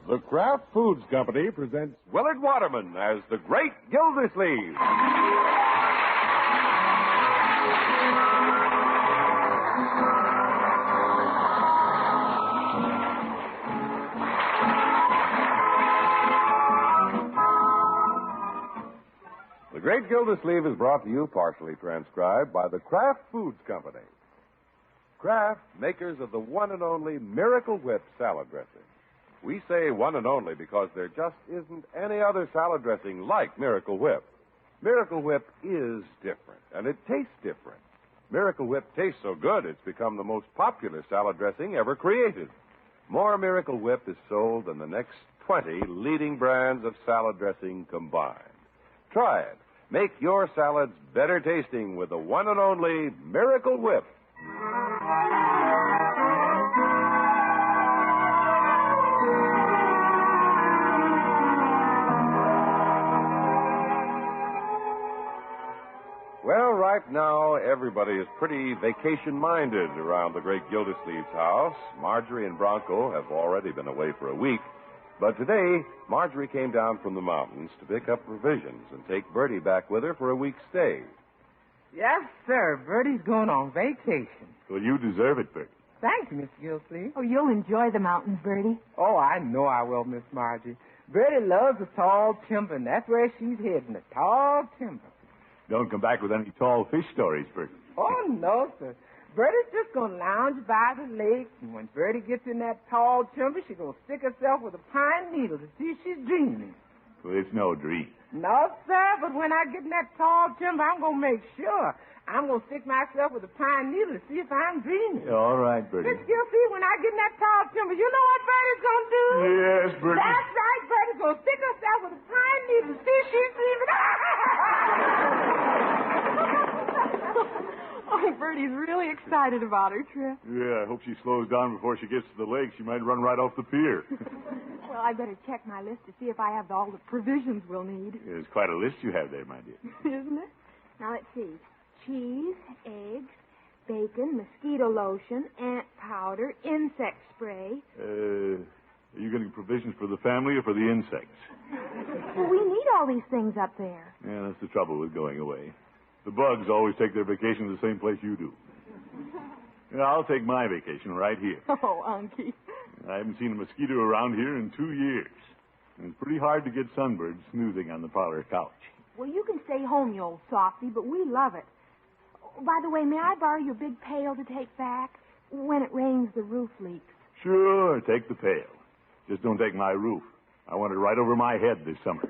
The Kraft Foods Company presents Willard Waterman as the Great Gildersleeve. The Great Gildersleeve is brought to you, partially transcribed, by the Kraft Foods Company. Kraft, makers of the one and only Miracle Whip salad dressing. We say one and only because there just isn't any other salad dressing like Miracle Whip. Miracle Whip is different, and it tastes different. Miracle Whip tastes so good it's become the most popular salad dressing ever created. More Miracle Whip is sold than the next 20 leading brands of salad dressing combined. Try it. Make your salads better tasting with the one and only Miracle Whip. Well, right now, everybody is pretty vacation-minded around the Great Gildersleeve's house. Marjorie and Bronco have already been away for a week. But today, Marjorie came down from the mountains to pick up provisions and take Bertie back with her for a week's stay. Yes, sir. Bertie's going on vacation. Well, you deserve it, Bertie. Thank you, Miss Gildersleeve. Oh, you'll enjoy the mountains, Bertie. Oh, I know I will, Miss Margie. Bertie loves the tall timber, and that's where she's heading, the tall timber. Don't come back with any tall fish stories, Bertie. Oh, no, sir. Bertie's just going to lounge by the lake, and when Bertie gets in that tall timber, she's going to stick herself with a pine needle to see if she's dreaming. Well, it's no dream. No, sir, but when I get in that tall timber, I'm going to make sure. I'm going to stick myself with a pine needle to see if I'm dreaming. All right, Bertie. Miss Gildersleeve, when I get in that tall timber, you know what Bertie's going to do? Yes, Bertie. That's right, Bertie's going to stick herself with a pine needle to see if she's dreaming. Oh, Bertie's really excited about her trip. Yeah, I hope she slows down before she gets to the lake. She might run right off the pier. Well, I better check my list to see if I have all the provisions we'll need. There's quite a list you have there, my dear. Isn't it? Now, let's see. Cheese, eggs, bacon, mosquito lotion, ant powder, insect spray. Are you getting provisions for the family or for the insects? Well, we need all these things up there. Yeah, that's the trouble with going away. The bugs always take their vacation the same place you do. Yeah, I'll take my vacation right here. Oh, Unky. I haven't seen a mosquito around here in 2 years. And it's pretty hard to get sunbirds snoozing on the parlor couch. Well, you can stay home, you old softy, but we love it. Oh, by the way, may I borrow your big pail to take back? When it rains, the roof leaks. Sure, take the pail. Just don't take my roof. I want it right over my head this summer.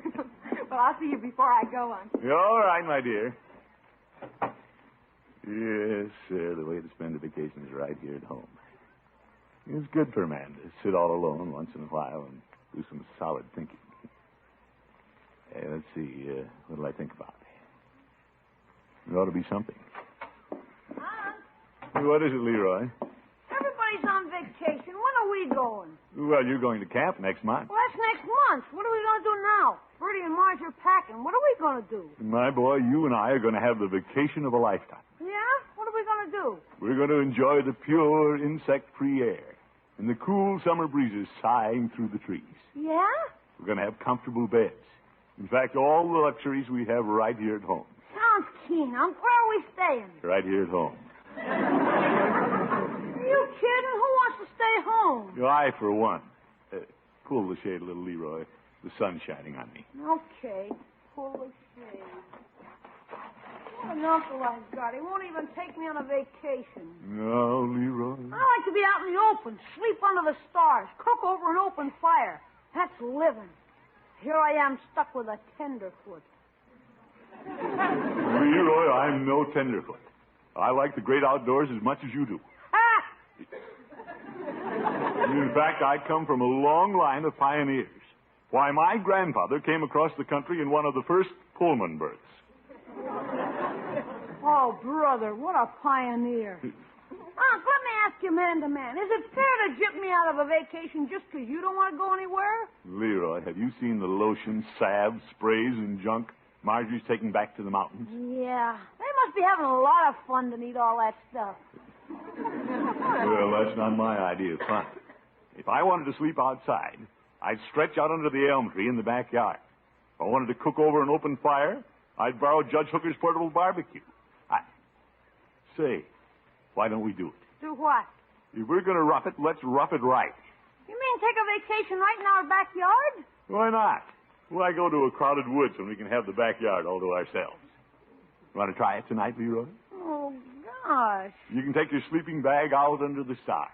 Well, I'll see you before I go, Unky. All right, my dear. Yes, sir, the way to spend a vacation is right here at home. It's good for a man to sit all alone once in a while and do some solid thinking. Hey, let's see, what'll I think about? There ought to be something. What is it, Leroy? Everybody's on vacation. When are we going? Well, you're going to camp next month. Well, that's next month. What are we going to do now? Bertie and Marge are packing. What are we going to do? My boy, you and I are going to have the vacation of a lifetime. Yeah? What are we going to do? We're going to enjoy the pure, insect-free air and the cool summer breezes sighing through the trees. Yeah? We're going to have comfortable beds. In fact, all the luxuries we have right here at home. Sounds keen. Where are we staying? Right here at home. Are you kidding? Who wants to stay home? I, for one. Pull the shade a little, Leroy. The sun's shining on me. Okay. Pull the shade. What an uncle I've got. He won't even take me on a vacation. No, Leroy. I like to be out in the open, sleep under the stars, cook over an open fire. That's living. Here I am stuck with a tenderfoot. Leroy, I'm no tenderfoot. I like the great outdoors as much as you do. In fact, I come from a long line of pioneers. Why, my grandfather came across the country in one of the first Pullman berths. Oh, brother, what a pioneer. Unc, let me ask you man to man. Is it fair to jip me out of a vacation just because you don't want to go anywhere? Leroy, have you seen the lotion, salve, sprays, and junk Marjorie's taking back to the mountains? Yeah. They must be having a lot of fun to need all that stuff. Well, that's not my idea of fun. If I wanted to sleep outside, I'd stretch out under the elm tree in the backyard. If I wanted to cook over an open fire, I'd borrow Judge Hooker's portable barbecue. Say, why don't we do it? Do what? If we're going to rough it, let's rough it right. You mean take a vacation right in our backyard? Why not? Why go to a crowded woods when we can have the backyard all to ourselves? You want to try it tonight, Leroy? Oh, gosh. You can take your sleeping bag out under the stars.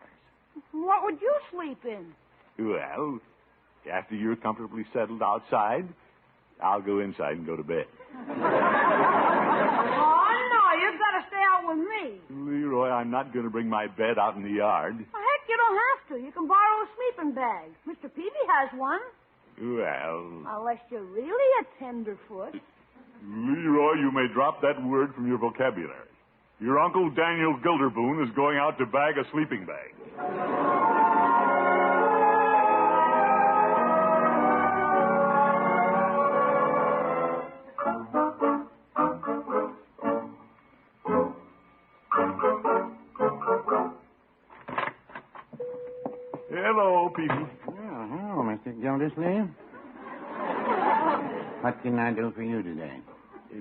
What would you sleep in? Well, after you're comfortably settled outside, I'll go inside and go to bed. Oh, no, you've got to stay out with me. Leroy, I'm not going to bring my bed out in the yard. Well, heck, you don't have to. You can borrow a sleeping bag. Mr. Peavy has one. Well... Unless you're really a tenderfoot. Leroy, you may drop that word from your vocabulary. Your Uncle Daniel Gilderboon is going out to bag a sleeping bag. Hello, Peavy. Well, hello, Mr. Gildersleeve. What can I do for you today?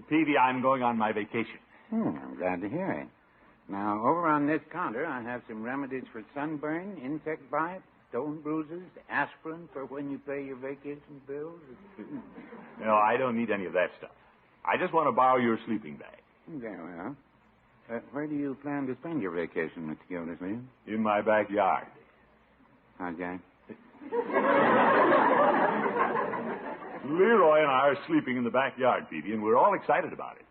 Peavy, I'm going on my vacation. I'm glad to hear it. Now, over on this counter, I have some remedies for sunburn, insect bite, stone bruises, aspirin for when you pay your vacation bills. No, I don't need any of that stuff. I just want to borrow your sleeping bag. Very well. Where do you plan to spend your vacation, Mr. Gildersleeve? In my backyard. How's that? Leroy and I are sleeping in the backyard, Peavy, and we're all excited about it.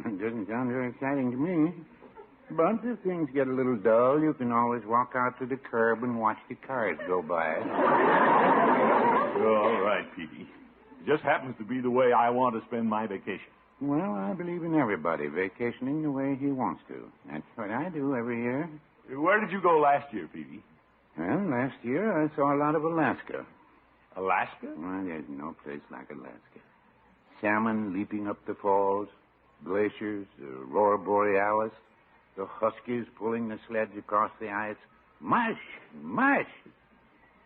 It doesn't sound very exciting to me. But if things get a little dull, you can always walk out to the curb and watch the cars go by. All right, Peavy. It just happens to be the way I want to spend my vacation. Well, I believe in everybody vacationing the way he wants to. That's what I do every year. Where did you go last year, Peavy? Well, last year I saw a lot of Alaska. Alaska? Well, there's no place like Alaska. Salmon leaping up the falls, glaciers, the aurora borealis, the huskies pulling the sleds across the ice. Mush! Mush!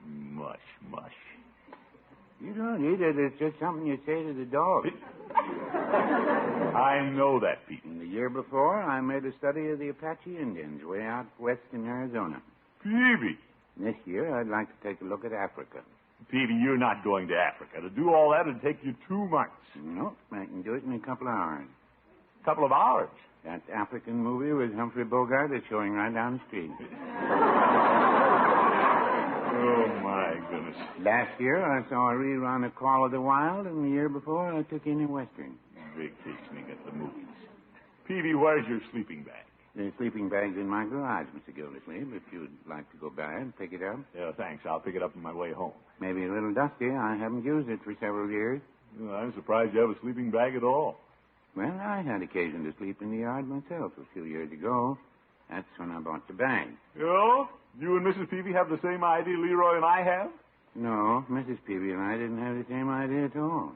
Mush, mush. You don't eat it. It's just something you say to the dog. I know that, Pete. And the year before, I made a study of the Apache Indians way out west in Arizona. Peavy. This year, I'd like to take a look at Africa. Peavy, you're not going to Africa. To do all that would take you 2 months. Nope, I can do it in a couple of hours. Couple of hours. That African movie with Humphrey Bogart is showing right down the street. Oh, my goodness. Last year, I saw a rerun of Call of the Wild, and the year before, I took in a Western. Vacationing at the movies. Peavy, where's your sleeping bag? The sleeping bag's in my garage, Mr. Gildersleeve, if you'd like to go by and pick it up. Yeah, thanks. I'll pick it up on my way home. Maybe a little dusty. I haven't used it for several years. Well, I'm surprised you have a sleeping bag at all. Well, I had occasion to sleep in the yard myself a few years ago. That's when I bought the bag. Oh? You and Mrs. Peavy have the same idea Leroy and I have? No, Mrs. Peavy and I didn't have the same idea at all.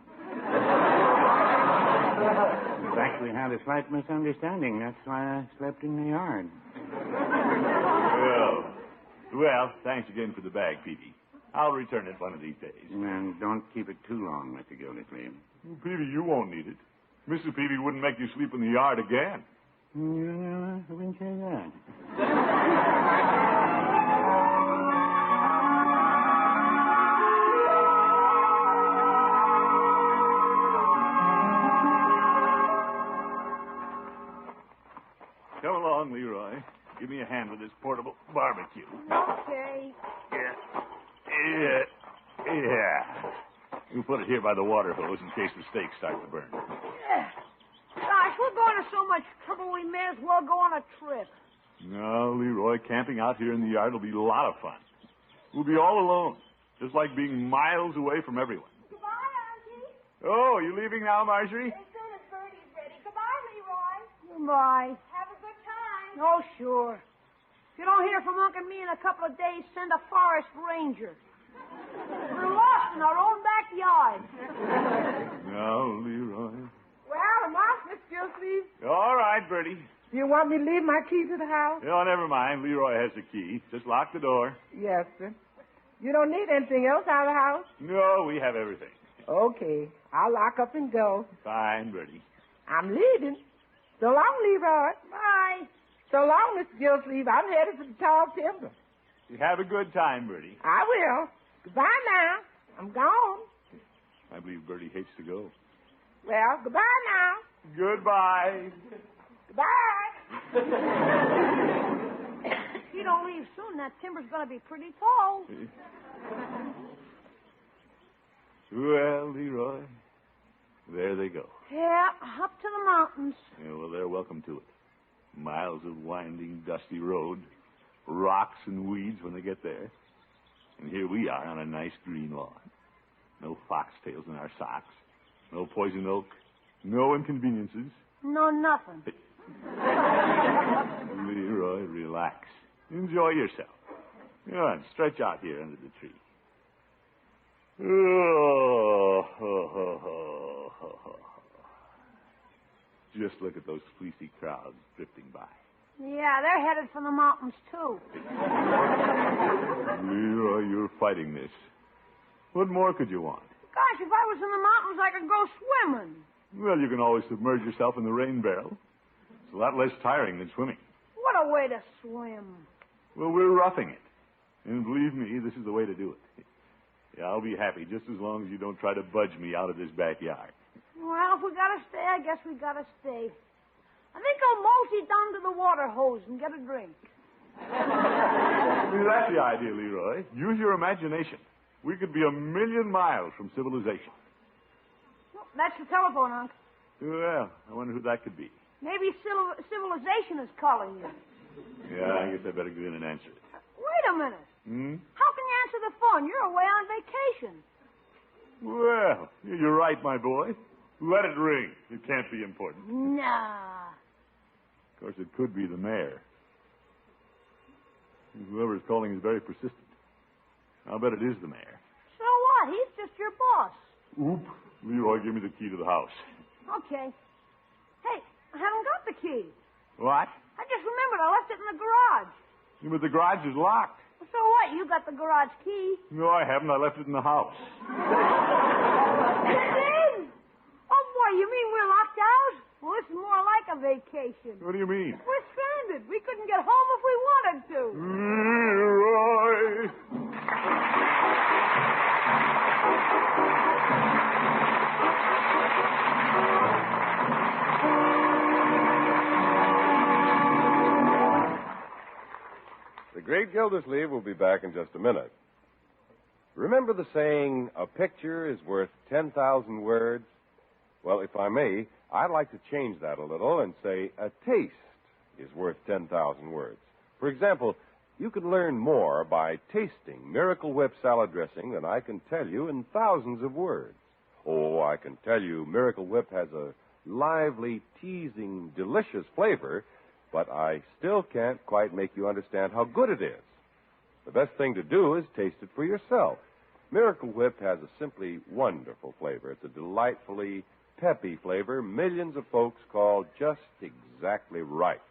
In fact, we had a slight misunderstanding. That's why I slept in the yard. Well, thanks again for the bag, Peavy. I'll return it one of these days. And don't keep it too long, Mr. Gildersleeve. Well, Peavy, you won't need it. Mrs. Peavy wouldn't make you sleep in the yard again. I wouldn't say that. Come along, Leroy. Give me a hand with this portable barbecue. Okay. Yeah. You put it here by the water hose in case the steaks start to burn. Gosh, we're going to so much trouble we may as well go on a trip. No, Leroy, camping out here in the yard will be a lot of fun. We'll be all alone, just like being miles away from everyone. Goodbye, Auntie. Oh, you leaving now, Marjorie? As soon as Bertie's ready. Goodbye, Leroy. Goodbye. Have a good time. Oh, sure. If you don't hear from Uncle and me in a couple of days, send a forest ranger. We're lost in our own backyard. No, Leroy. Well, am I, Miss Gildersleeve? All right, Bertie. Do you want me to leave my key to the house? Oh, never mind. Leroy has the key. Just lock the door. Yes, sir. You don't need anything else out of the house? No, we have everything. Okay. I'll lock up and go. Fine, Bertie. I'm leaving. So long, Leroy. Bye. So long, Mr. Gillsleeve. I'm headed for the tall timber. You have a good time, Bertie. I will. Goodbye now. I'm gone. I believe Bertie hates to go. Well, goodbye now. Goodbye. Goodbye. If you don't leave soon, that timber's going to be pretty tall. Well, Leroy, there they go. Yeah, up to the mountains. Yeah, well, they're welcome to it. Miles of winding, dusty road, rocks and weeds when they get there. And here we are on a nice green lawn. No foxtails in our socks. No poison oak. No inconveniences. No, nothing. Leroy, relax. Enjoy yourself. Come on, stretch out here under the tree. Just look at those fleecy crowds drifting by. Yeah, they're headed for the mountains, too. Leroy, you're fighting this. What more could you want? Gosh, if I was in the mountains, I could go swimming. Well, you can always submerge yourself in the rain barrel. It's a lot less tiring than swimming. What a way to swim. Well, we're roughing it. And believe me, this is the way to do it. Yeah, I'll be happy just as long as you don't try to budge me out of this backyard. Well, if we gotta stay, I guess we gotta stay. I think I'll mosey down to the water hose and get a drink. See, that's the idea, Leroy. Use your imagination. We could be 1,000,000 miles from civilization. Well, that's the telephone, Unc. Well, I wonder who that could be. Maybe civilization is calling you. Yeah, I guess I better go in and answer it. Wait a minute. Hmm? How can you answer the phone? You're away on vacation. Well, you're right, my boy. Let it ring. It can't be important. Nah. Of course, it could be the mayor. Whoever's calling is very persistent. I'll bet it is the mayor. So what? He's just your boss. Oop. Leroy, give me the key to the house. Okay. Hey, I haven't got the key. What? I just remembered I left it in the garage. Yeah, but the garage is locked. So what? You got the garage key. No, I haven't. I left it in the house. You did? Oh, boy, you mean we're locked out? Well, this is more like a vacation. What do you mean? We're stranded. We couldn't get home if we wanted to. Leroy! The great Gildersleeve will be back in just a minute. Remember the saying, a picture is worth 10,000 words? Well, if I may, I'd like to change that a little and say a taste is worth 10,000 words. For example, you can learn more by tasting Miracle Whip salad dressing than I can tell you in thousands of words. Oh, I can tell you Miracle Whip has a lively, teasing, delicious flavor, but I still can't quite make you understand how good it is. The best thing to do is taste it for yourself. Miracle Whip has a simply wonderful flavor. It's a delightfully peppy flavor millions of folks call just exactly right.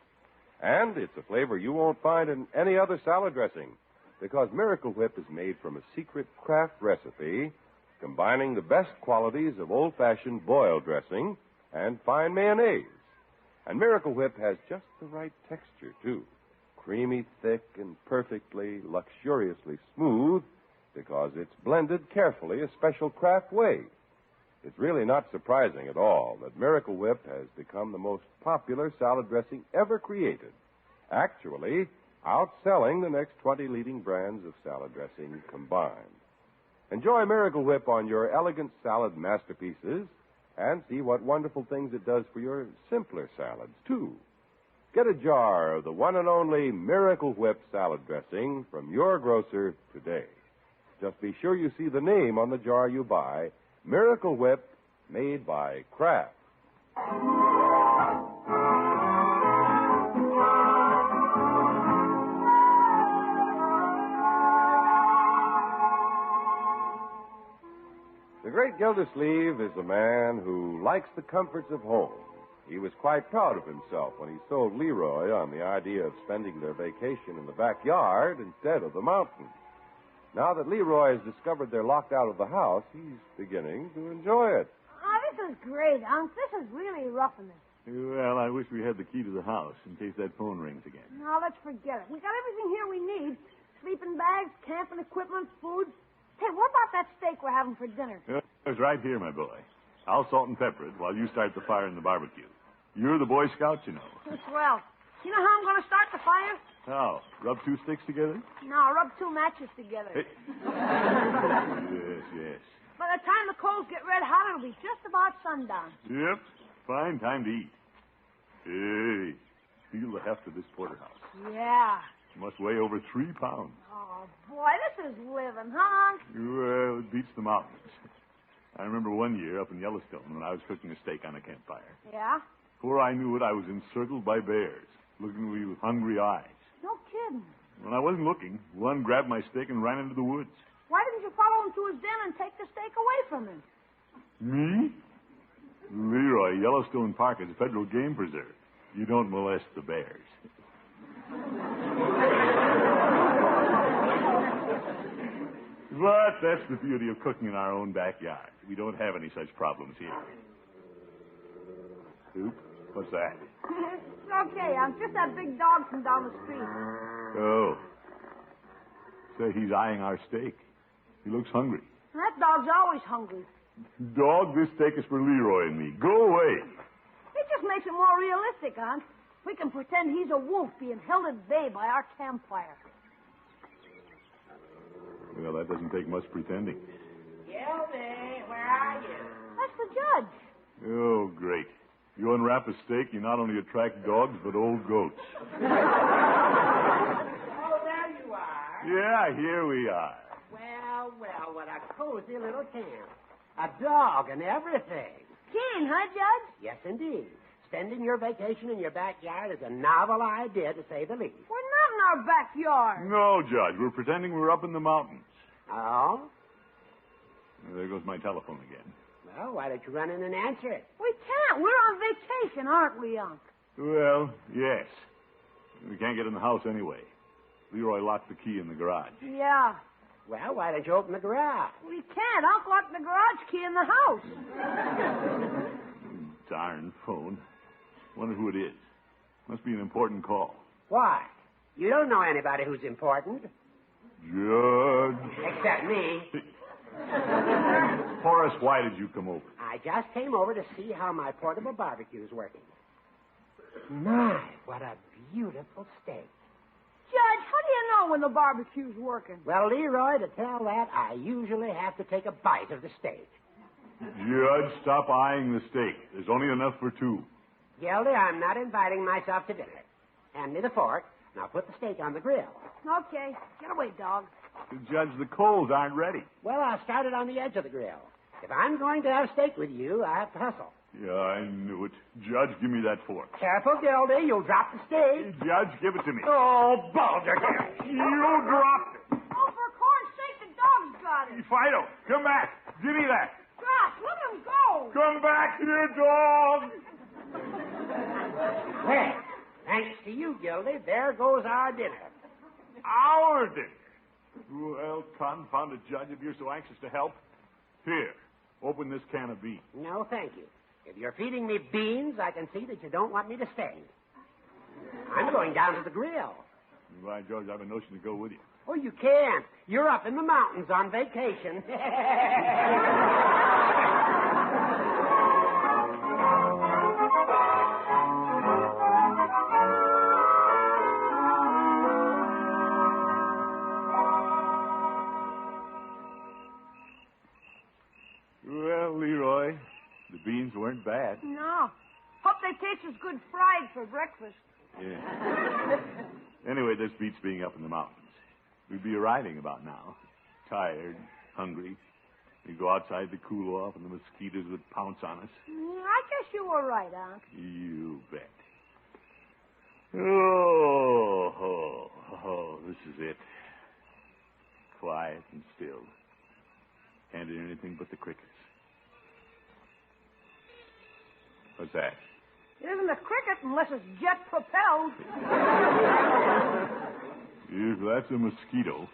And it's a flavor you won't find in any other salad dressing, because Miracle Whip is made from a secret Kraft recipe combining the best qualities of old-fashioned boiled dressing and fine mayonnaise. And Miracle Whip has just the right texture, too. Creamy, thick, and perfectly, luxuriously smooth, because it's blended carefully a special Kraft way. It's really not surprising at all that Miracle Whip has become the most popular salad dressing ever created, actually outselling the next 20 leading brands of salad dressing combined. Enjoy Miracle Whip on your elegant salad masterpieces and see what wonderful things it does for your simpler salads, too. Get a jar of the one and only Miracle Whip salad dressing from your grocer today. Just be sure you see the name on the jar you buy, Miracle Whip, made by Kraft. The great Gildersleeve is a man who likes the comforts of home. He was quite proud of himself when he sold Leroy on the idea of spending their vacation in the backyard instead of the mountains. Now that Leroy has discovered they're locked out of the house, he's beginning to enjoy it. Oh, this is great, Unc. This is really roughing it. Well, I wish we had the key to the house in case that phone rings again. No, let's forget it. We got everything here we need. Sleeping bags, camping equipment, food. Hey, what about that steak we're having for dinner? It's right here, my boy. I'll salt and pepper it while you start the fire in the barbecue. You're the Boy Scout, you know. Swell. You know how I'm going to start the fire? How? Rub two sticks together? No, rub two matches together. Hey. Yes. By the time the coals get red hot, it'll be just about sundown. Yep. Fine time to eat. Hey, feel the heft of this porterhouse. Yeah. It must weigh over 3 pounds. Oh, boy, this is living, huh? Well, it beats the mountains. I remember one year up in Yellowstone when I was cooking a steak on a campfire. Yeah? Before I knew it, I was encircled by bears, looking at me with hungry eyes. No kidding. When I wasn't looking, one grabbed my steak and ran into the woods. Why didn't you follow him to his den and take the steak away from him? Me? Leroy, Yellowstone Park is a federal game preserve. You don't molest the bears. But that's the beauty of cooking in our own backyard. We don't have any such problems here. Oop, what's that? It's okay. I'm just that big dog from down the street. Oh. Say, he's eyeing our steak. He looks hungry. That dog's always hungry. Dog, this steak is for Leroy and me. Go away. It just makes it more realistic, Aunt. We can pretend he's a wolf being held at bay by our campfire. Well, that doesn't take much pretending. Gildy, where are you? That's the judge. Oh, great. You unwrap a steak, you not only attract dogs, but old goats. Oh, there you are. Yeah, here we are. Well, what a cozy little camp. A dog and everything. Keen, huh, Judge? Yes, indeed. Spending your vacation in your backyard is a novel idea, to say the least. We're not in our backyard. No, Judge, we're pretending we're up in the mountains. Oh? There goes my telephone again. Well, why don't you run in and answer it? We can't. We're on vacation, aren't we, Unc? Well, yes. We can't get in the house anyway. Leroy locked the key in the garage. Yeah. Well, why don't you open the garage? We can't. Unc locked the garage key in the house. Darn phone. Wonder who it is. Must be an important call. Why? You don't know anybody who's important. Judge. Except me. Horace, why did you come over? I just came over to see how my portable barbecue's working. My, what a beautiful steak. Judge, how do you know when the barbecue's working? Well, Leroy, to tell that, I usually have to take a bite of the steak. Judge, stop eyeing the steak. There's only enough for 2. Gildy, I'm not inviting myself to dinner. Hand me the fork, and I'll put the steak on the grill. Okay. Get away, dog. Judge, the coals aren't ready. Well, I'll start it on the edge of the grill. If I'm going to have steak with you, I have to hustle. Yeah, I knew it. Judge, give me that fork. Careful, Gildy. You'll drop the steak. Judge, give it to me. Oh, Balderdash. You dropped it. Oh, for corn's sake, the dog's got it. Fido, come back. Give me that. Gosh, let him go. Come back here, dog. Well, thanks to you, Gildy, there goes our dinner. Our dinner. Well, confounded Judge, if you're so anxious to help. Here, open this can of beans. No, thank you. If you're feeding me beans, I can see that you don't want me to stay. I'm going down to the grill. By George, I have a notion to go with you. Oh, you can't. You're up in the mountains on vacation. Well, Leroy, the beans weren't bad. No. Hope they taste as good fried for breakfast. Yeah. Anyway, this beats being up in the mountains. We'd be arriving about now. Tired, hungry. We'd go outside to cool off, and the mosquitoes would pounce on us. I guess you were right, Unc. You bet. Oh, this is it. Quiet and still. Can't hear anything but the crickets. What's that? It isn't a cricket unless it's jet-propelled. If that's a mosquito.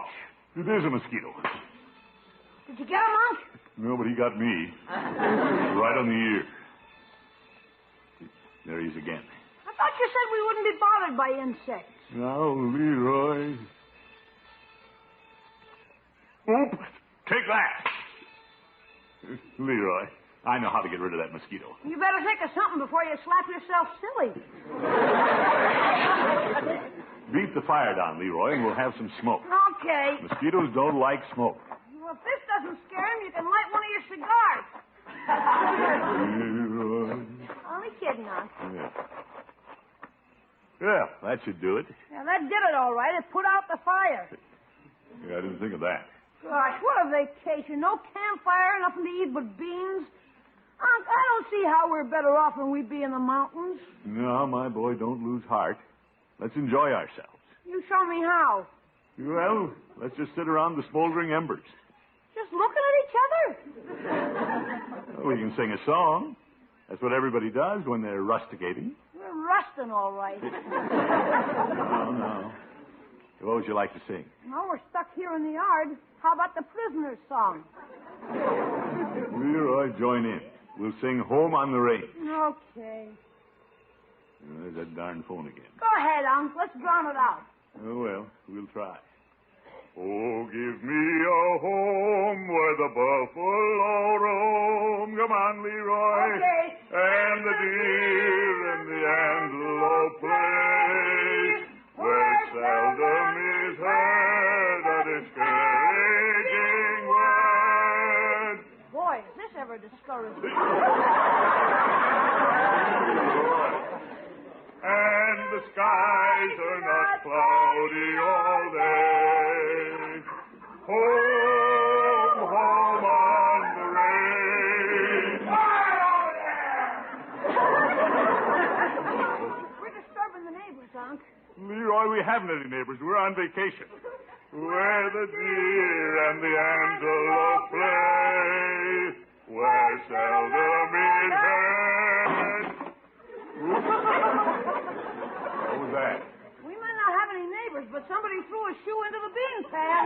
Ouch! It is a mosquito. Did you get him, Unc? No, but he got me. Right on the ear. There he is again. I thought you said we wouldn't be bothered by insects. Now, Leroy. Oop! Take that! Leroy, I know how to get rid of that mosquito. You better think of something before you slap yourself silly. Beat the fire down, Leroy, and we'll have some smoke. Okay. Mosquitoes don't like smoke. Well, if this doesn't scare him, you can light one of your cigars. Leroy. Only kidding, Unc. Yeah. Well, that should do it. Yeah, that did it all right. It put out the fire. Yeah, I didn't think of that. Gosh, what a vacation. No campfire, nothing to eat but beans. Unc, I don't see how we're better off than we'd be in the mountains. No, my boy, don't lose heart. Let's enjoy ourselves. You show me how. Well, let's just sit around the smoldering embers. Just looking at each other? We can sing a song. That's what everybody does when they're rusticating. We're rusting, all right. No. What would you like to sing? Well, we're stuck here in the yard. How about the prisoner's song? Leroy, join in. We'll sing Home on the Range. Okay. There's that darn phone again. Go ahead, Unc. Let's drown it out. Oh, well, we'll try. Oh, give me a home where the buffalo roam. Come on, Leroy. Okay. And the deer and the antelope play. Where seldom is heard a discouraging word. Boy, is this ever discouraging. And the skies are not cloudy all day. Home, home on the range. We're disturbing the neighbors, Unc. Leroy, we haven't any neighbors. We're on vacation. Where the deer and the antelope play, where seldom is heard. What was that? We might not have any neighbors, but somebody threw a shoe into the bean pan.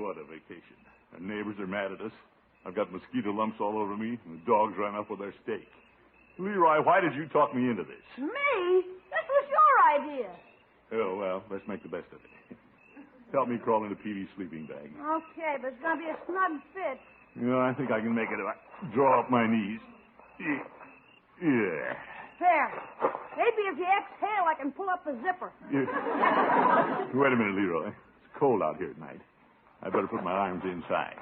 What a vacation. Our neighbors are mad at us. I've got mosquito lumps all over me, and the dogs ran up with their steak. Leroy, why did you talk me into this? Me? This was your idea. Oh, well, let's make the best of it. Help me crawl into Petey's sleeping bag. Okay, but it's going to be a snug fit. I think I can make it if I draw up my knees. Yeah. There. Maybe if you exhale, I can pull up the zipper. Yeah. Wait a minute, Leroy. It's cold out here tonight. I better put my arms inside.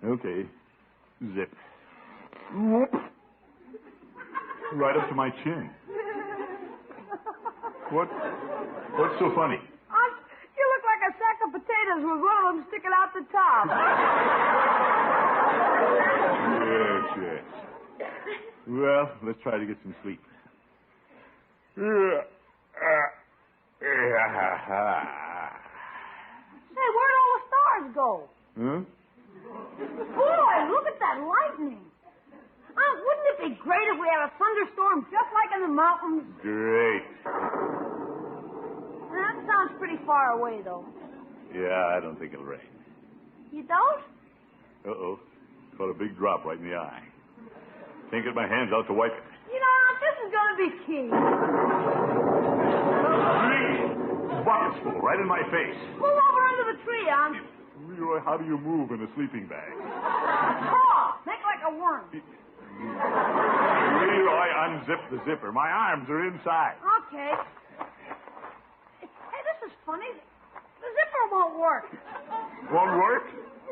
Okay. Zip. Whoop. Right up to my chin. What's so funny? You look like a sack of potatoes with one of them sticking out the top. Yes. Well, let's try to get some sleep. Say, where'd all the stars go? Huh? Boy, look at that lightning. Wouldn't it be great if we had a thunderstorm just like in the mountains? Great. That sounds pretty far away, though. Yeah, I don't think it'll rain. You don't? Uh-oh. Caught a big drop right in the eye. Can't get my hands out to wipe it. You know, this is going to be key. Bucket's full, right in my face. Move over under the tree, Aunt. Leroy, how do you move in a sleeping bag? Paw! Make like a worm. Leroy, unzip the zipper. My arms are inside. Okay. Hey, this is funny. The zipper won't work. Won't work?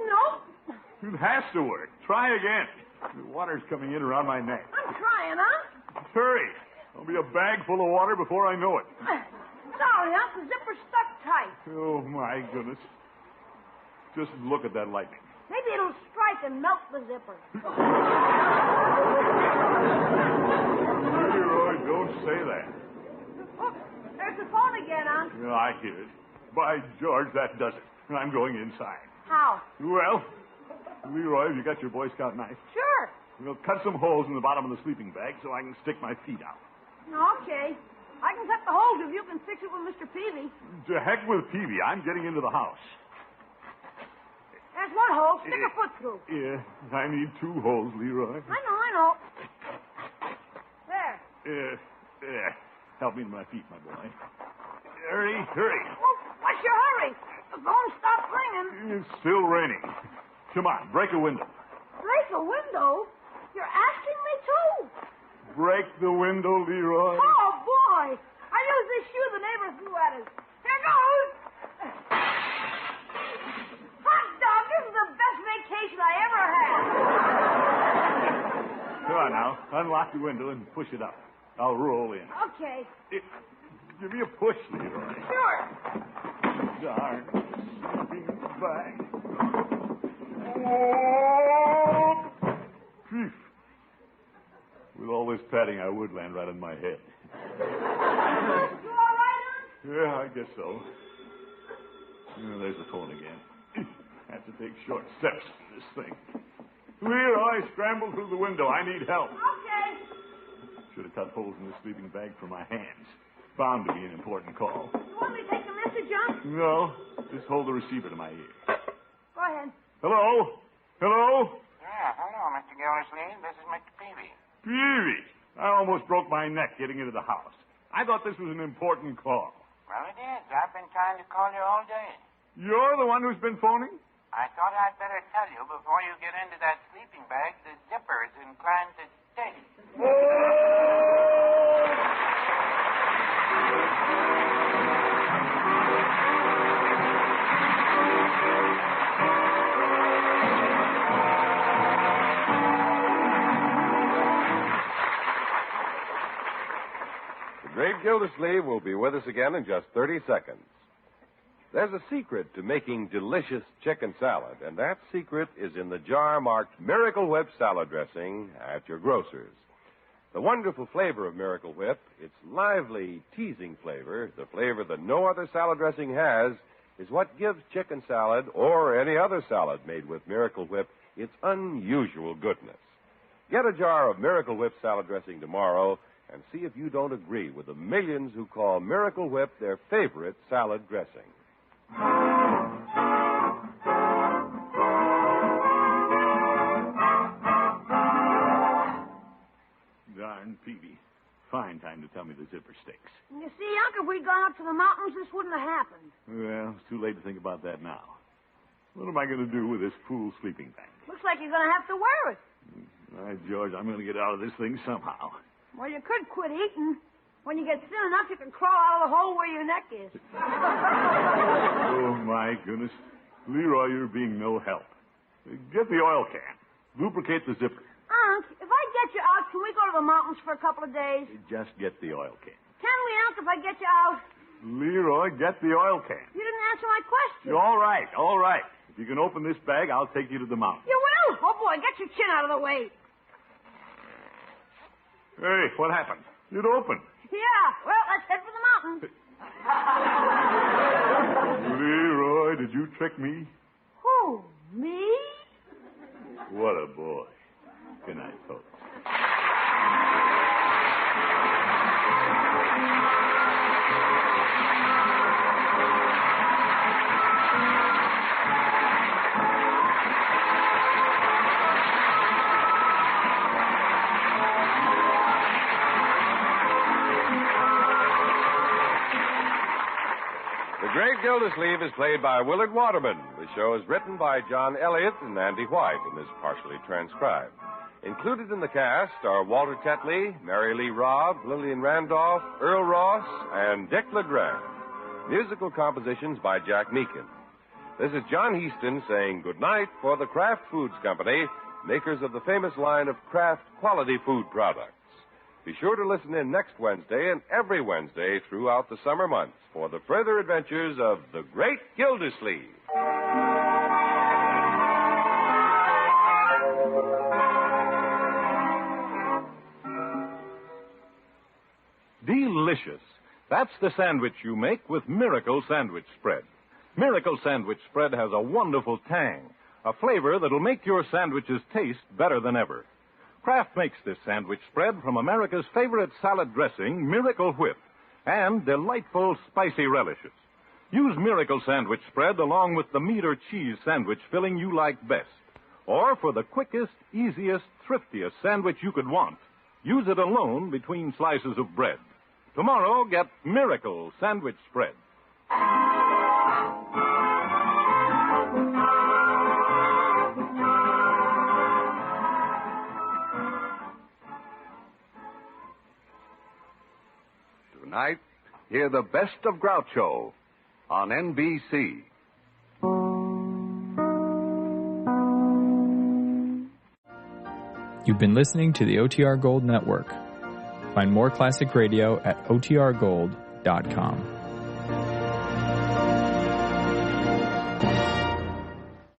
Nope. It has to work. Try again. The water's coming in around my neck. I'm trying, huh? Hurry. There'll be a bag full of water before I know it. Sorry, Aunt. The zipper's stuck tight. Oh, my goodness. Just look at that lightning. Maybe it'll strike and melt the zipper. Leroy, don't say that. Look, there's the phone again, Aunt. Yeah, I hear it. By George, that does it. I'm going inside. How? Well, Leroy, have you got your Boy Scout knife? Sure. We'll cut some holes in the bottom of the sleeping bag so I can stick my feet out. Okay. I can cut the holes if you can fix it with Mr. Peavy. To heck with Peavy. I'm getting into the house. There's one hole. Stick a foot through. Yeah, I need 2 holes, Leroy. I know. There. Help me to my feet, my boy. Hurry. Well, what's your hurry? The phone stopped ringing. It's still raining. Come on, break a window. Break a window? You're asking me to? Break the window, Leroy. Oh, boy. I used this shoe the neighbor threw at us. Here goes. Hot dog, this is the best vacation I ever had. Come on now, unlock the window and push it up. I'll roll in. Okay. Give me a push, Leroy. Sure. Darn sleeping bag. Phew. With all this padding, I would land right on my head. You all right, hon? Yeah, I guess so. There's the phone again. Have to take short steps to this thing. Leroy, scramble through the window. I need help. Okay. Should have cut holes in the sleeping bag for my hands. Bound to be an important call. You want me to take the message, John? No, just hold the receiver to my ear. Go ahead. Hello? Yeah, hello, Mr. Gildersleeve. This is Mr. Peavy. Peavy! I almost broke my neck getting into the house. I thought this was an important call. Well, it is. I've been trying to call you all day. You're the one who's been phoning? I thought I'd better tell you before you get into that sleeping bag, the zipper is inclined to stay. The great Gildersleeve will be with us again in just 30 seconds. There's a secret to making delicious chicken salad, and that secret is in the jar marked Miracle Whip salad dressing at your grocer's. The wonderful flavor of Miracle Whip, its lively, teasing flavor, the flavor that no other salad dressing has, is what gives chicken salad or any other salad made with Miracle Whip its unusual goodness. Get a jar of Miracle Whip salad dressing tomorrow and see if you don't agree with the millions who call Miracle Whip their favorite salad dressing. Darn Peavy. Fine time to tell me the zipper sticks. You see, Uncle, if we'd gone up to the mountains, this wouldn't have happened. Well, it's too late to think about that now. What am I going to do with this fool sleeping bag? Looks like you're going to have to wear it. All right, George, I'm going to get out of this thing somehow. Well, you could quit eating. When you get thin enough, you can crawl out of the hole where your neck is. Oh, my goodness. Leroy, you're being no help. Get the oil can. Lubricate the zipper. Unc, if I get you out, can we go to the mountains for a couple of days? Just get the oil can. Can we, Unc, if I get you out? Leroy, get the oil can. You didn't answer my question. All right. If you can open this bag, I'll take you to the mountain. You will? Oh, boy, get your chin out of the way. Hey, what happened? It opened. Yeah, well, let's head for the mountains. Leroy, did you trick me? Who, me? What a boy. Good night, folks. The Great Gildersleeve is played by Willard Waterman. The show is written by John Elliott and Andy White and is partially transcribed. Included in the cast are Walter Tetley, Mary Lee Robb, Lillian Randolph, Earl Ross, and Dick LeGrand. Musical compositions by Jack Meakin. This is John Heaston saying goodnight for the Kraft Foods Company, makers of the famous line of Kraft quality food products. Be sure to listen in next Wednesday and every Wednesday throughout the summer months for the further adventures of the Great Gildersleeve. Delicious. That's the sandwich you make with Miracle Sandwich Spread. Miracle Sandwich Spread has a wonderful tang, a flavor that'll make your sandwiches taste better than ever. Kraft makes this sandwich spread from America's favorite salad dressing, Miracle Whip, and delightful spicy relishes. Use Miracle Sandwich Spread along with the meat or cheese sandwich filling you like best. Or for the quickest, easiest, thriftiest sandwich you could want, use it alone between slices of bread. Tomorrow, get Miracle Sandwich Spread. Tonight, hear the best of Groucho on NBC. You've been listening to the OTR Gold Network. Find more classic radio at otrgold.com.